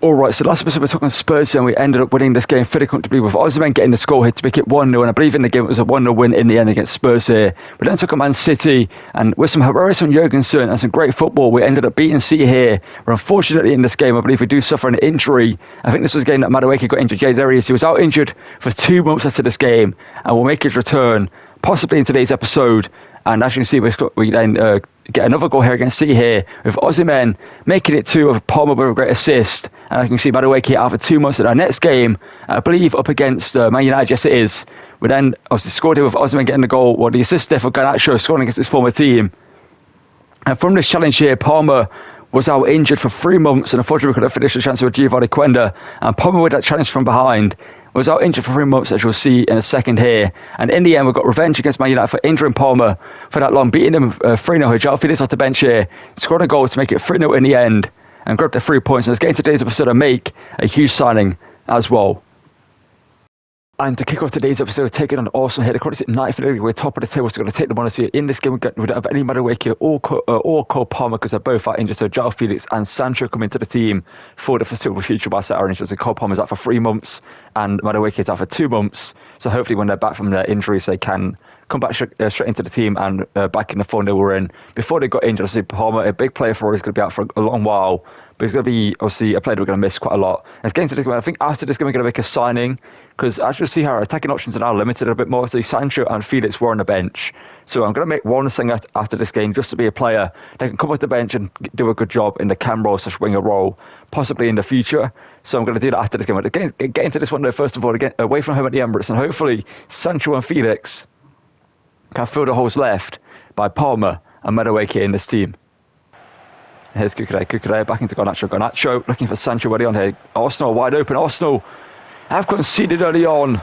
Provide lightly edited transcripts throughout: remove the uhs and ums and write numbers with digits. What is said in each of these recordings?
Alright, so last episode we took on Spurs and we ended up winning this game fairly comfortably with Osimhen getting the score here to make it 1-0, and I believe in the game it was a 1-0 win in the end against Spurs here. We then took on Man City, and with some heroics from Jurgensen and some great football, we ended up beating City here. But unfortunately in this game, I believe we do suffer an injury. I think this was a game that Madueke got injured. Yeah, there he is. He was out injured for 2 months after this game, and will make his return, possibly in today's episode. And as you can see, we then get another goal here against City here, with Osimhen making it 2 with Palmer with a great assist. And you can see Madueke out for 2 months at our next game, I believe up against Man United, yes it is. We then obviously scored here with Osimhen getting the goal, the assist there for Garnacho scoring against his former team. And from this challenge here, Palmer was out injured for 3 months, and unfortunately we could have finished the chance with Giovanni Quenda. And Palmer with that challenge from behind was out injured for 3 months, as you'll see in a second here. And in the end, we got revenge against Man United for injuring Palmer for that long, beating him 3-0 here. João Felix off the bench here, scored a goal to make it 3-0 in the end, and grabbed the 3 points. And let's get into today's episode and make a huge signing as well. And to kick off today's episode, taking on Arsenal here. The currently sit 9th in the league. We're top of the table, so we're going to take them on us here. In this game, we don't have any Madueke or Cole Palmer because they're both out injured. So João Felix and Sancho come into the team for the foreseeable future whilst they're injured. So Cole Palmer's out for 3 months and Madueke is out for 2 months. So hopefully when they're back from their injuries, they can come back straight into the team and back in the form they were in before they got injured. Obviously, Palmer, a big player for us, is going to be out for a long while. But he's going to be, obviously, a player that we're going to miss quite a lot. Let's get into this game. I think after this game, we're going to make a signing, because as you'll see, our attacking options are now limited a bit more. So Sancho and Felix were on the bench. So I'm going to make one thing after this game, just to be a player that can come off the bench and do a good job in the cam role / winger role, possibly in the future. So I'm going to do that after this game. But get into this one, though, first of all, again, away from home at the Emirates. And hopefully, Sancho and Felix can fill the holes left by Palmer and Madueke in this team. Here's Cucurella back into Garnacho looking for Sancho early on here. Arsenal wide open. Arsenal have conceded early on,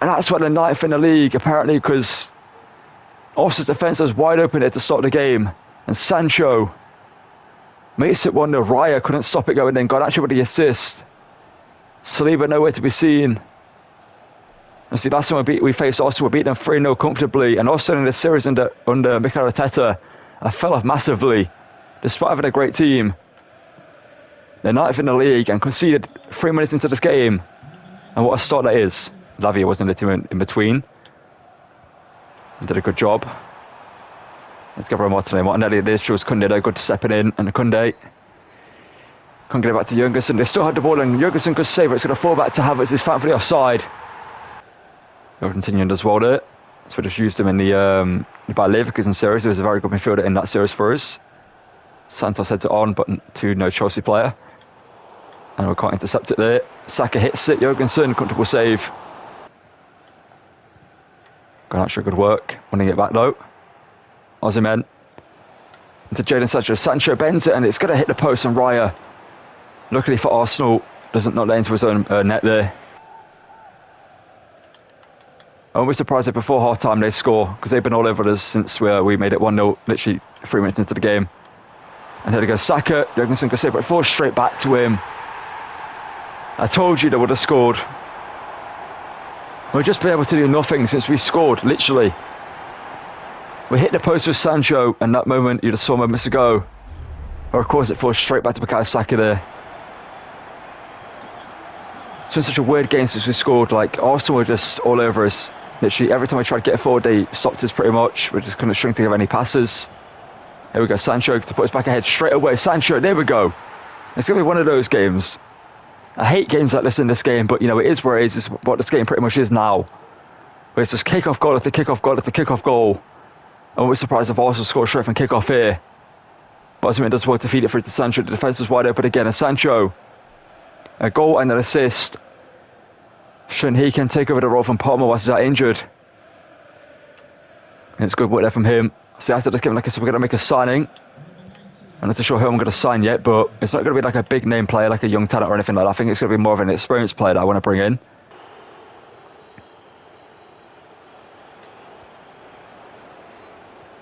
and that's why they're 9th in the league apparently, because Arsenal's defence is wide open here to start the game, and Sancho makes it 1-0. Raya couldn't stop it going in. Garnacho with the assist. Saliba nowhere to be seen. And see, last time we faced Arsenal, we beat them 3-0 comfortably, and also in this series under Mikel Arteta, I fell off massively. Despite having a great team, they're 9th in the league and conceded 3 minutes into this game. And what a start that is. Lavia was in the team in between. He did a good job. Let's Gabriel Martinelli. This shows Koundé though, good stepping in. And Koundé can't get it back to Jurgensen. They still had the ball, and Jurgensen could save it. It's going to fall back to Havertz. It's thankfully offside. They're continuing as well there. So we just used him in the Bayer Leverkusen series. He was a very good midfielder in that series for us. Santos heads it on, but to no Chelsea player. And we can't intercept it there. Saka hits it. Jurgensen, comfortable save. Garnacho, good work. Winning it back though. Osimhen. Into Jadon Sancho. Sancho bends it, and it's going to hit the post, and Raya, luckily for Arsenal, doesn't not let into his own net there. I won't be surprised if before half-time they score, because they've been all over us since we made it 1-0, literally 3 minutes into the game. And here we go, Saka. Jurgensen can save, but it falls straight back to him. I told you they would have scored. We've just been able to do nothing since we scored, literally. We hit the post with Sancho, and that moment you just saw moments ago. Or of course it falls straight back to Bukayo Saka there. It's been such a weird game since we scored. Like, Arsenal were just all over us. Literally every time we tried to get forward, they stopped us pretty much. We just couldn't string together any passes. Here we go, Sancho to put us back ahead straight away. Sancho, there we go. It's going to be one of those games. I hate games like this in this game, but you know, it is where it is. It's what this game pretty much is now. Where it's just kick-off goal after kick-off goal after kick-off goal. I won't be surprised if Arsenal score straight from kick-off here. But Osimhen does work to feed it through to Sancho. The defence was wide open again, and Sancho, a goal and an assist. Shouldn't he can take over the role from Palmer whilst he's out injured. And it's good work there from him. So after this game, like I said, we're going to make a signing. I'm not sure who I'm going to sign yet, but it's not going to be like a big name player, like a young talent or anything like that. I think it's going to be more of an experienced player that I want to bring in.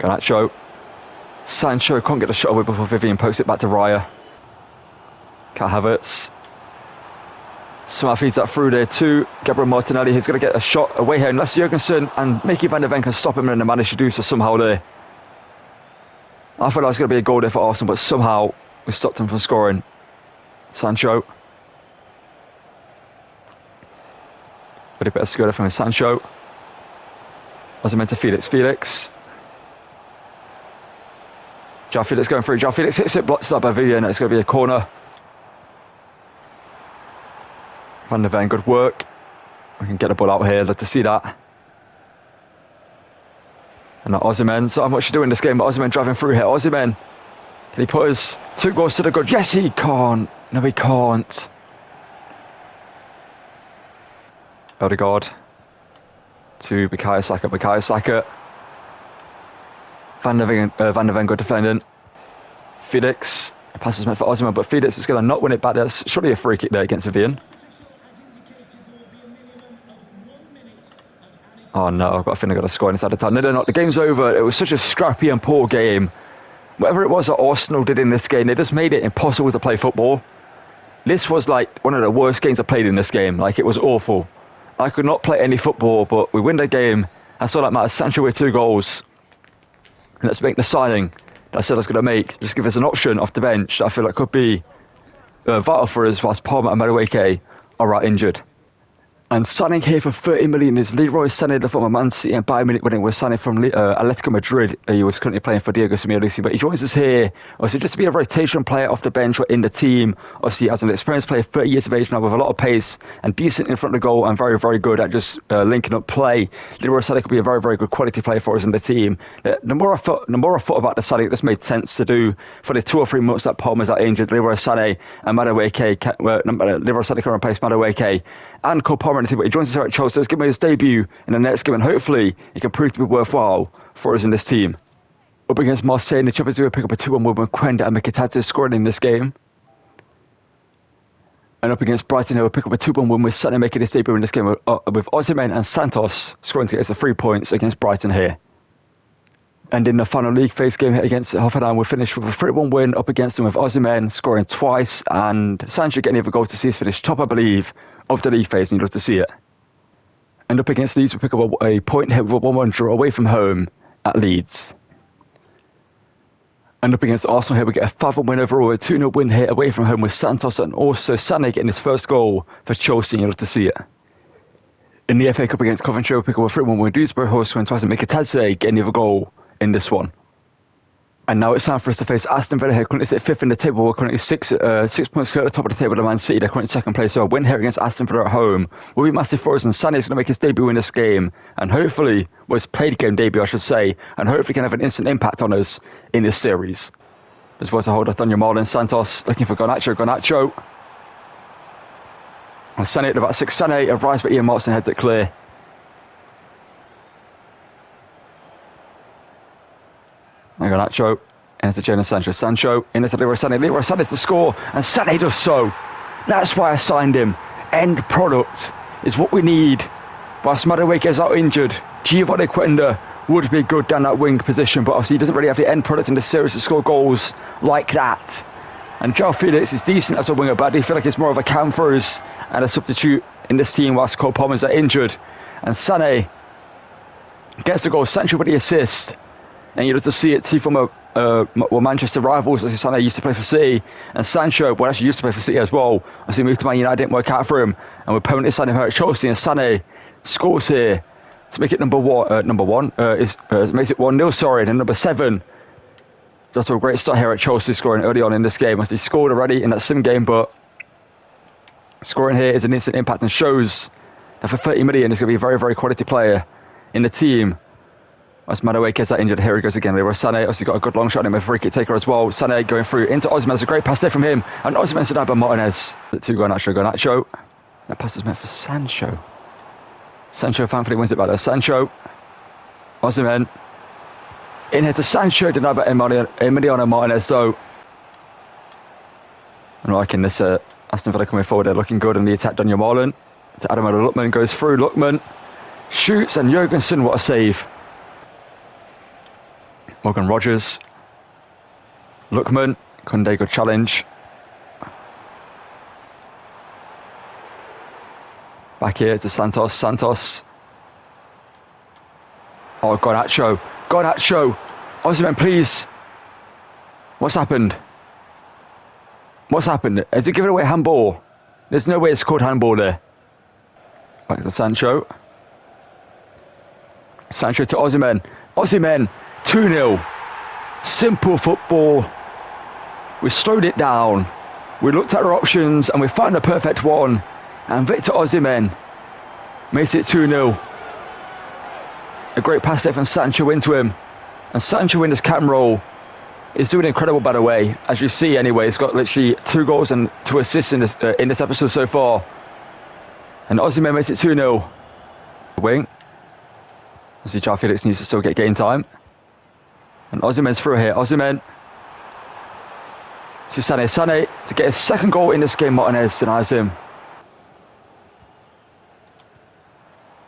Garnacho. Sancho can't get a shot away before Vivian posts it back to Raya. Kai Havertz. Somehow feeds that through there to Gabriel Martinelli. He's going to get a shot away here unless Jurgensen and Mickey van der Ven can stop him, and they managed to do so somehow there. I thought that was going to be a goal there for Arsenal, but somehow we stopped him from scoring. Sancho. But a bit of skill from Sancho. Wasn't meant to Felix. João Felix going through. João Felix hits it, blocked up by Vivian. It's going to be a corner. Van der Ven, good work. We can get the ball out here. Love to see that. And now Osimhen. So much to do in this game, but Osimhen driving through here. Osimhen. Can he put his 2 goals to the good? Yes, he can't. No, he can't. Odegaard. To Bukayo Saka. Van der Ven good defending. Felix. Passes meant for Osimhen, but Felix is going to not win it back. There's surely a free kick there against Vivian. Oh no, I think I got a score inside the time. No, the game's over. It was such a scrappy and poor game. Whatever it was that Arsenal did in this game, they just made it impossible to play football. This was like one of the worst games I played in this game. Like, it was awful. I could not play any football, but we win the game. That's all that matters. Sancho with 2 goals. And let's make the signing that I said I was going to make. Just give us an option off the bench that I feel like could be vital for us whilst Palmer and Madueke are out injured. And signing here for 30 million is Leroy Sané, the former Man City and Bayern Munich winning. We're signing from Atletico Madrid. He was currently playing for Diego Simeone, but he joins us here. Obviously, just to be a rotation player off the bench or in the team. Obviously, as an experienced player, 30 years of age now, with a lot of pace and decent in front of the goal and very, very good at just linking up play. Leroy Sané could be a very, very good quality player for us in the team. The more I thought about the signing, it just made sense to do for the 2 or 3 months that Palmer's out injured. Leroy Sané and Madueke, Leroy Sané can replace Madueke and Cole Palmer, but he joins us here at Chelsea. Let's give him his debut in the next game, and hopefully he can prove to be worthwhile for us in this team. Up against Marseille in the Champions League, pick up a 2-1 win with Quenda and Mkhitaryan scoring in this game. And up against Brighton, he'll pick up a 2-1 win with Sané making his debut in this game with Osimhen and Santos scoring to get us the 3 points against Brighton here. And in the final league phase game against Hoffenheim, we finished with a 3-1 win up against them with Osimhen scoring twice and Sancho getting the goal to see us finish top, I believe, of the league phase, and you'd love to see it. And up against Leeds, we pick up a point here with a 1-1 draw away from home at Leeds. And up against Arsenal here, we get a 5-1 win overall, a 2-0 win here away from home with Santos and also Sané getting his first goal for Chelsea, and you'd love to see it. In the FA Cup against Coventry, we pick up a 3-1 win with Dewsbury, scoring twice, and Mkhitaryan getting the other goal in this one. And now it's time for us to face Aston Villa here. Currently sit 5th in the table. We're currently 6 points clear at the top of the table of Man City. They're currently 2nd place. So a win here against Aston Villa at home will be massive for us. And Sané is going to make his debut in this game. And hopefully, well, his played game debut, I should say. And hopefully can have an instant impact on us in this series. As well to hold off Daniel Marlon. Santos looking for Garnacho. And Sané at about 6. Sané arrives, but Ian Martin heads it clear. And Garnacho, and it's Jadon Sancho. Sancho, in to Leroy Sané. Leroy Sané to score, and Sané does so. That's why I signed him. End product is what we need. Whilst Madueke is out injured, Giovanni Quenda would be good down that wing position, but obviously he doesn't really have the end product in this series to score goals like that. And João Felix is decent as a winger, but I do feel like it's more of a cam for us and a substitute in this team whilst Cole Palmer's are injured. And Sané gets the goal. Sancho with the assist. And you just to see it, from Manchester rivals. As Sané used to play for City, and Sancho, well, actually used to play for City as well. As he moved to Man United, didn't work out for him, and we're permanently signing her at Chelsea. And Sané scores here to make it makes it 1-0. Sorry, and then number 7. That's a great start here at Chelsea, scoring early on in this game. As he scored already in that sim game, but scoring here is an instant impact and shows that for 30 million, he's going to be a very, very quality player in the team. As Madueke gets that injured, here he goes again. Leroy Sané obviously got a good long shot on him, a free kick taker as well. Sané going through into Osimhen. There's a great pass there from him. And Osimhen sent out by Martinez. To Garnacho. That pass is meant for Sancho. Sancho thankfully wins it back there. Sancho. Osimhen. In here to Sancho. Denied by Emiliano Martinez though. I'm liking this Aston Villa coming forward. They're looking good in the attack. Daniel Marlon. To Ademola Lookman. Goes through. Lookman shoots, and Jurgensen, what a save. Morgan Rogers. Lookman. Koundé, good challenge. Back here to Santos. Oh, Garnacho. Osimhen, please. What's happened? What's happened? Has he given away handball? There's no way it's called handball there. Back to Sancho. Sancho to Osimhen. Osimhen, 2-0. Simple football. We slowed it down. We looked at our options and we found the perfect one. And Victor Osimhen makes it 2-0. A great pass there from Sancho into him. And Sancho in this cam roll is doing incredible, by the way. As you see anyway, he's got literally 2 goals and 2 assists in this episode so far. And Osimhen makes it 2-0. Wing. I see João Felix needs to still get game time. And Osimhen's through here. Osimhen to Sané. Sané to get his 2nd goal in this game. Martinez denies him.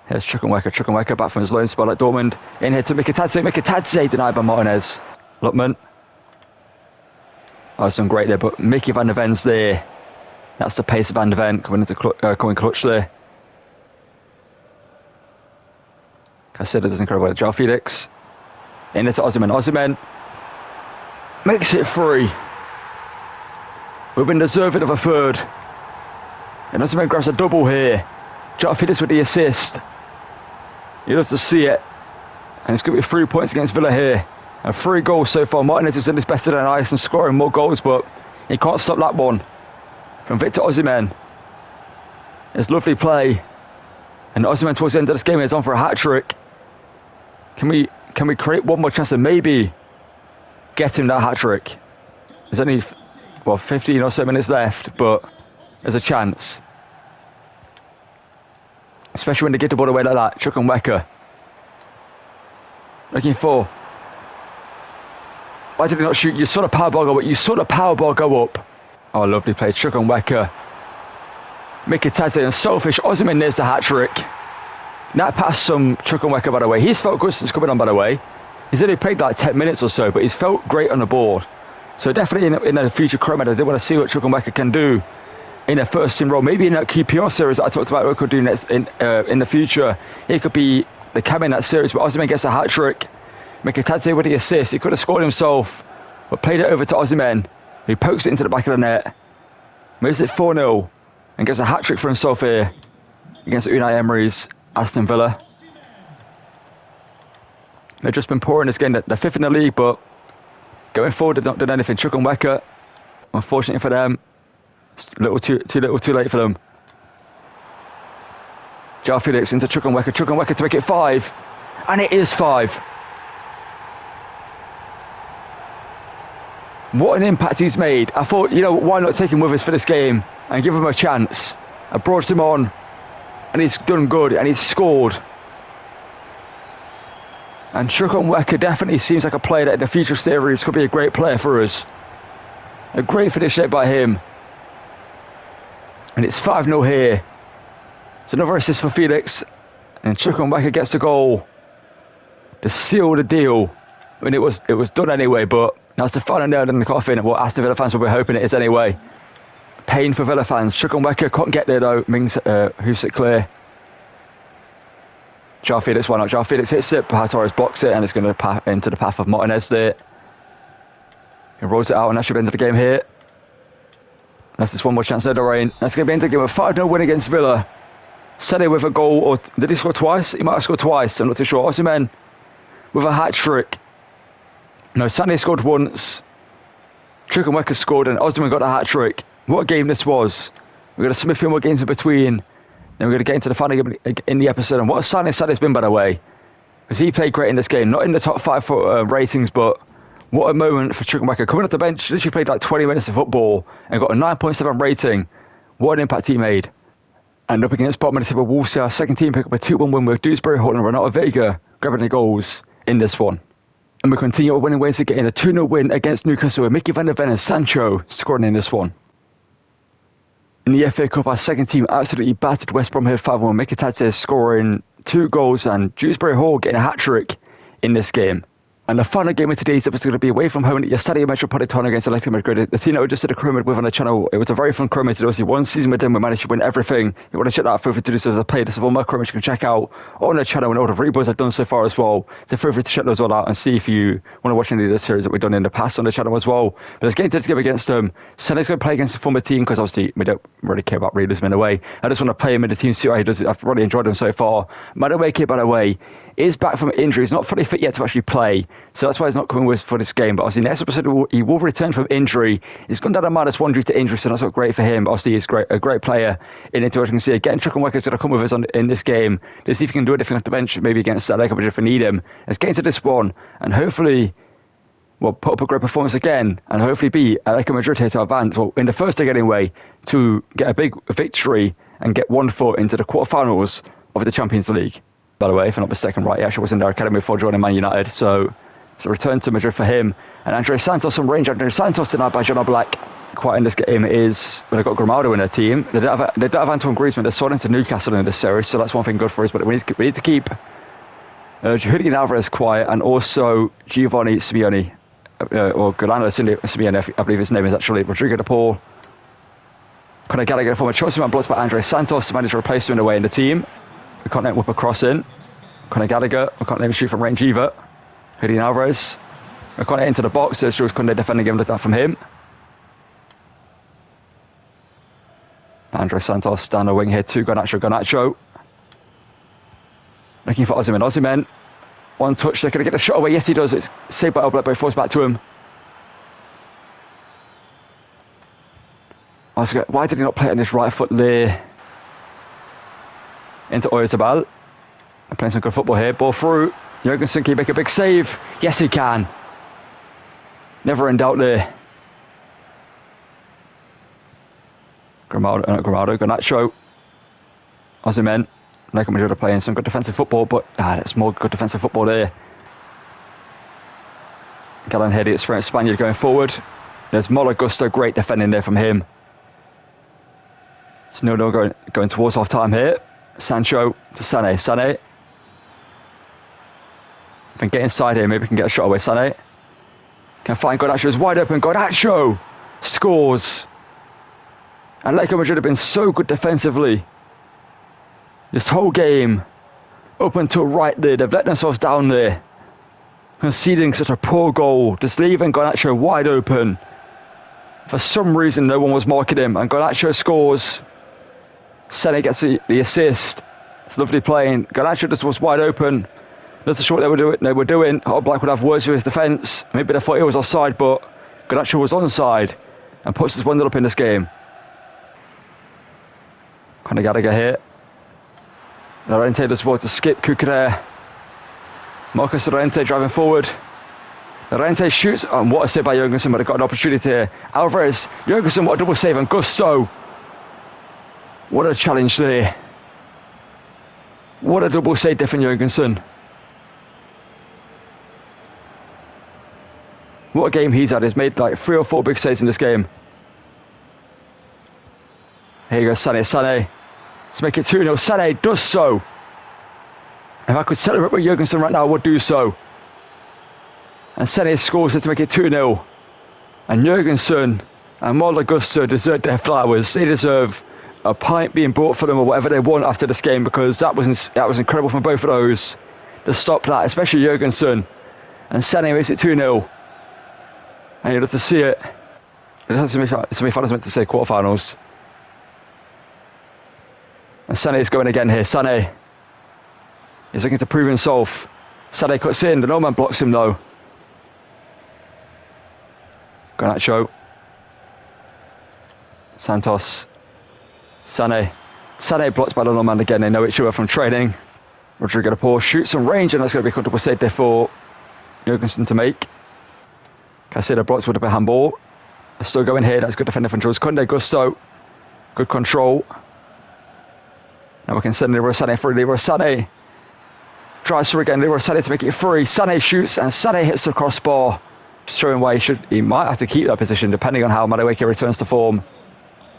Here's Chukwuemeka back from his loan spell at Dortmund. In here to Mikitadze denied by Martinez. Lookman. Oh, it's done great there, but Mickey van der Ven's there. That's the pace of Van der Ven coming clutch there. Caicedo does incredible. João Felix. In there to Osimhen. Osimhen makes it 3. We've been deserving of a 3rd. And Osimhen grabs a double here. João Felix with the assist. He loves to see it. And it's going to be 3 points against Villa here. And 3 goals so far. Martinez has done his better than ice and scoring more goals, but he can't stop that one. From Victor Osimhen. It's lovely play. And Osimhen towards the end of this game is on for a hat-trick. Can we create one more chance and maybe get him that hat-trick? There's only, 15 or so minutes left, but there's a chance. Especially when they get the ball away like that. Chukwuemeka. Looking for. Why did he not shoot? You saw the power ball go up. You saw the power ball go up. Oh, lovely play. Chukwuemeka. Mikitadze and selfish. Osimhen nears the hat-trick. That pass from Chukwuemeka, by the way. He's felt good since coming on, by the way. He's only played like 10 minutes or so, but he's felt great on the board. So definitely in a future Chromate, I did want to see what Chukwuemeka can do in a first team role. Maybe in that QPR series that I talked about what could do next in the future. He could be the cam in that series, but Osimhen gets a hat-trick. Mikitadze with the assist. He could have scored himself, but played it over to Osimhen, who pokes it into the back of the net. Moves it 4-0 and gets a hat-trick for himself here against Unai Emery's Aston Villa. They've just been poor in this game. They're 5th in the league, but going forward, they've not done anything. Chukwuemeka, unfortunately for them, it's too late for them. João Felix into Chukwuemeka to make it 5. And it is 5. What an impact he's made. I thought, why not take him with us for this game and give him a chance? I brought him on and he's done good and he's scored. And Chukwuemeka definitely seems like a player that in the future series could be a great player for us. A great finish there by him. And it's 5-0 here. It's another assist for Felix. And Chukwuemeka gets the goal to seal the deal. I mean, it was done anyway, but that's the final nail in the coffin. What Aston Villa fans will be hoping it is anyway. Pain for Villa fans. Chukwuemeka can't get there though. Mings who's it clear. João Felix, why not? João Felix hits it, but Torres blocks it, and it's going to into the path of Martinez there. He rolls it out, and that should be the end of the game here. That's just one more chance there, Lorraine. That's going to be the end of the game. A 5-0 win against Villa. Sané with a goal, or did he score twice? He might have scored twice, I'm not too sure. Osimhen with a hat-trick. No, Sané scored once. Chukwuemeka scored, and Osimhen got a hat-trick. What a game this was. We're going to submit a few more games in between. Then we're going to get into the final game in the episode. And what a signing Sané's been, by the way. Because he played great in this game. Not in the top 5 for ratings, but what a moment for Chukwuemeka. Coming off the bench, literally played like 20 minutes of football and got a 9.7 rating. What an impact he made. And up against bottom of the table, Wolves, our second team, pick up a 2-1 win with Dewsbury Hall and Renato Vega grabbing the goals in this one. And we continue our winning ways to get in a 2-0 win against Newcastle with Mickey van der Ven and Sancho scoring in this one. In the FA Cup, our second team absolutely battered West Brom here 5-1. Mikitadze scoring 2 goals and Dewsbury Hall getting a hat-trick in this game. And the final game of today's episode is going to be away from home at the Estadio Metropolitano against Atletico Madrid. The team that we just did a Chromate with on the channel. It was a very fun Chromate. Obviously, one season with them, we managed to win everything. If you want to check that out, feel free to do so as a playlist of all my Chromates you can check out on the channel and all the rebuilds I've done so far as well. So feel free to check those all out and see if you want to watch any of the series that we've done in the past on the channel as well. But let's get into this game against them. Sunday's going to play against the former team because obviously we don't really care about readers in a way. I just want to play him in the team, see how he does it. I've really enjoyed him so far. Madueke, by the way, is back from injury. He's not fully fit yet to actually play, so that's why he's not coming with for this game. But obviously next episode he will return from injury. He's gone down to -1 due to injury, so that's not great for him. But obviously he's a great player in it. As you can see, again, Chukwuemeka is going to come with us in this game. Let's see if he can do anything off the bench, maybe against Atletico Madrid if we need him. Let's get into this one, and hopefully we'll put up a great performance again, and hopefully beat Atletico Madrid here to advance, well, in the first leg anyway, to get a big victory and get 1 foot into the quarterfinals of the Champions League. By the way, if I'm not mistaken, right, he actually was in their academy before joining Man United, so it's a return to Madrid for him. And Andres Santos on range. Andres Santos tonight by John Black. Quite in this game is when they've got Grimaldo in their team. They don't have Antoine Griezmann. They're sold into Newcastle in this series, so that's one thing good for us. But we need to keep Julian Alvarez quiet, and also Giovanni Simeone, or Galano Simeone, I believe his name is actually. Rodrigo de Paul. Conor Gallagher from a choice man blocked by Andres Santos to manage to replace him in a way in the team. We can't let him whip a cross in. Conor Gallagher. We can't let him shoot from range either. Julian Alvarez. We can't get into the box. There's Jules Koundé defending him. Look at that from him. Andres Santos down the wing here to Garnacho. Looking for Osimhen. One touch. They're going to get the shot away. Yes, he does. It's saved by Oblak, but he falls back to him. Why did he not play it on his right foot there? Into Oyarzabal. They're playing some good football here. Ball through. Jurgensen, can he make a big save? Yes, he can. Never in doubt there. Garnacho. Osimhen. Like Madrid are playing some good defensive football, but it's more good defensive football there. Gallon Heady, experienced Spaniard going forward. There's Mola Gusto, great defending there from him. It's 0-0 going towards half time here. Sancho to Sané. Sané. If we can get inside here, maybe we can get a shot away. Sané can find Garnacho. Is wide open. Garnacho scores. And Atletico Madrid have been so good defensively this whole game, up until right there. They've let themselves down there, conceding such a poor goal, just leaving Garnacho wide open. For some reason, no one was marking him, and Garnacho scores. Sané gets the assist. It's lovely playing. Garnacho just was wide open. That's the shot they were doing. Black would have words with his defence. Maybe they thought he was offside, but Garnacho was onside and puts us 1-0 up in this game. Conor Gallagher here. Llorente does well to skip Cucurella. Marcos Llorente driving forward. Llorente shoots, and what a save by Jurgensen, but they've got an opportunity here. Alvarez, Jurgensen, what a double save, and Gusto. What a challenge there. What a double save there from Jurgensen. What a game he's had. He's made like 3 or 4 big saves in this game. Here you go, Sané. Let's make it 2-0. Sané does so. If I could celebrate with Jurgensen right now, I would do so. And Sané scores to make it 2-0. And Jurgensen and Mola Gusto deserve their flowers. They deserve a pint being brought for them or whatever they want after this game, because that was incredible from both of those to stop that, especially Jurgensen. And Sané makes it 2-0. And you'd have to see it. Semi-finals meant to say quarterfinals. And Sané is going again here. Sané is looking to prove himself. Sané cuts in. The no man blocks him though. Garnacho. Santos. Sané blocked by the no man again. They know each other from training. Rodrigo de Paul shoots on range, and that's going to be a comfortable save there for Jurgensen to make. Caicedo blocks with a bit of handball. They're still going here. That's good defending from Jules Koundé. Gusto. Good control. Now we can send Leroy Sané through. Leroy Sané tries through again. Leroy Sané to make it free. Sané shoots, and Sané hits the crossbar, showing why he might have to keep that position depending on how Madueke returns to form.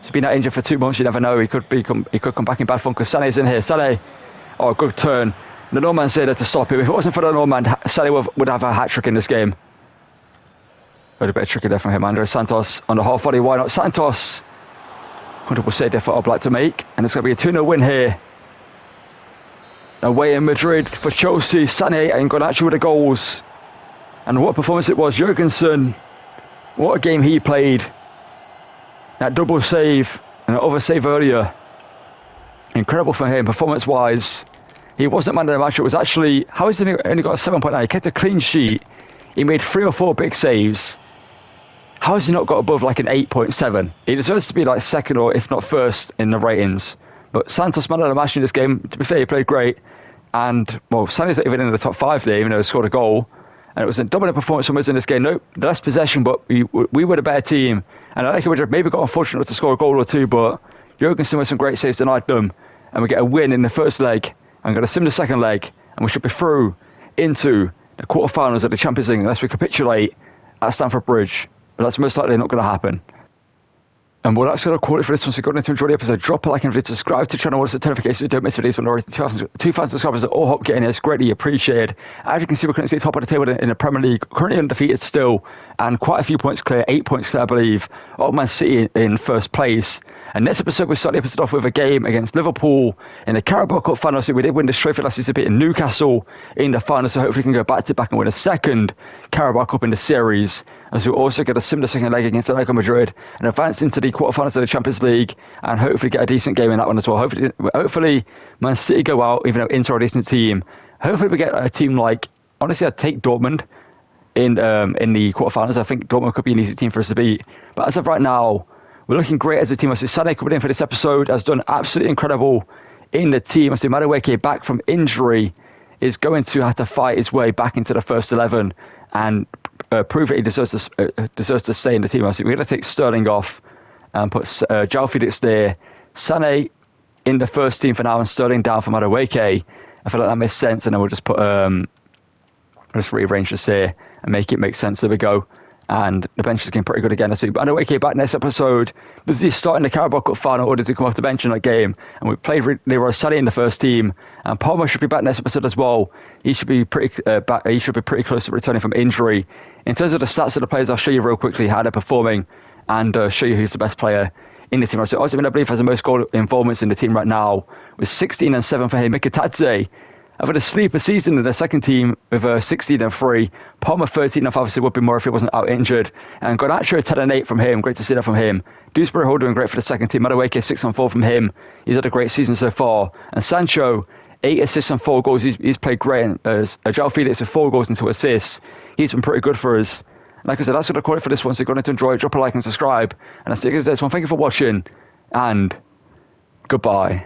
He's been out injured for 2 months. You never know. He could come back in bad form because Sané's in here. Sané, good turn. The no-man's there to stop him. If it wasn't for the no-man, Salah would have a hat-trick in this game. But a bit of tricky there from him. Andres Santos on the half volley. Why not? Santos. 100% effort I'd like to make. And it's going to be a 2-0 win here. Away in Madrid for Chelsea. Sané and Garnacho with the goals. And what a performance it was. Jurgensen. What a game he played. That double save. And that other save earlier. Incredible for him, performance-wise. He wasn't man of the match. It was actually... How has he only got a 7.9? He kept a clean sheet. He made 3 or 4 big saves. How has he not got above like an 8.7? He deserves to be like second or if not first in the ratings. But Santos man of the match in this game. To be fair, he played great. And, well, Sané's not even in the top 5 there, even though he scored a goal. And it was a dominant performance from us in this game. No, less possession, but we were the better team. And I think we would have maybe got unfortunate to score a goal or two, but Jurgensen with some great saves denied them. And we get a win in the first leg. And got a sim the second leg. And we should be through into the quarterfinals of the Champions League unless we capitulate at Stamford Bridge. But that's most likely not going to happen. And well, that's going to call it for this one. So if you're going to enjoy the episode, drop a like and subscribe to the channel. What's the notifications so don't miss videos when already 2,000 subscribers are all hop getting it. It's greatly appreciated. As you can see, we're currently top of the table in the Premier League, currently undefeated still, and quite a few points clear, 8 points clear, I believe, of Man City in first place. And next episode, we start the episode off with a game against Liverpool in the Carabao Cup final. So we did win the trophy last season, beating Newcastle in the final. So hopefully we can go back to back and win a second Carabao Cup in the series. As we also get a similar second leg against Atletico Madrid and advance into the quarterfinals of the Champions League and hopefully get a decent game in that one as well. Hopefully Man City go out, even though Inter are a decent team. Hopefully we get a team like, honestly, I'd take Dortmund in the quarterfinals. I think Dortmund could be an easy team for us to beat. But as of right now, we're looking great as a team. I see Sané coming in for this episode has done absolutely incredible in the team. I see Madueke back from injury is going to have to fight his way back into the first 11 and prove that he deserves to stay in the team. I see we're going to take Sterling off and put João Felix there. Sané in the first team for now and Sterling down for Madueke. I feel like that makes sense, and then we'll just put just rearrange this here and make it make sense. There we go. And the bench is looking pretty good again. I see Madueke back next episode. Does he start in the Carabao Cup final or does he come off the bench in that game? And we played Leroy Sané in the first team. And Palmer should be back next episode as well. He should be pretty back. He should be pretty close to returning from injury. In terms of the stats of the players, I'll show you real quickly how they're performing and show you who's the best player in the team. So Osimhen, I believe, has the most goal involvements in the team right now with 16 and 7 for him. Mikitadze I've had a sleeper season in the second team with 16 and 3. Palmer 13 and 5 obviously would be more if he wasn't out injured. And Garnacho 10 and 8 from him. Great to see that from him. Dewsbury Hall doing great for the second team. Madueke 6 and 4 from him. He's had a great season so far. And Sancho 8 assists and 4 goals. He's played great. And João Felix with 4 goals and 2 assists. He's been pretty good for us. Like I said, that's going to call it for this one. So if you're going to enjoy it, drop a like and subscribe. And I'll see you guys next one. Thank you for watching. And goodbye.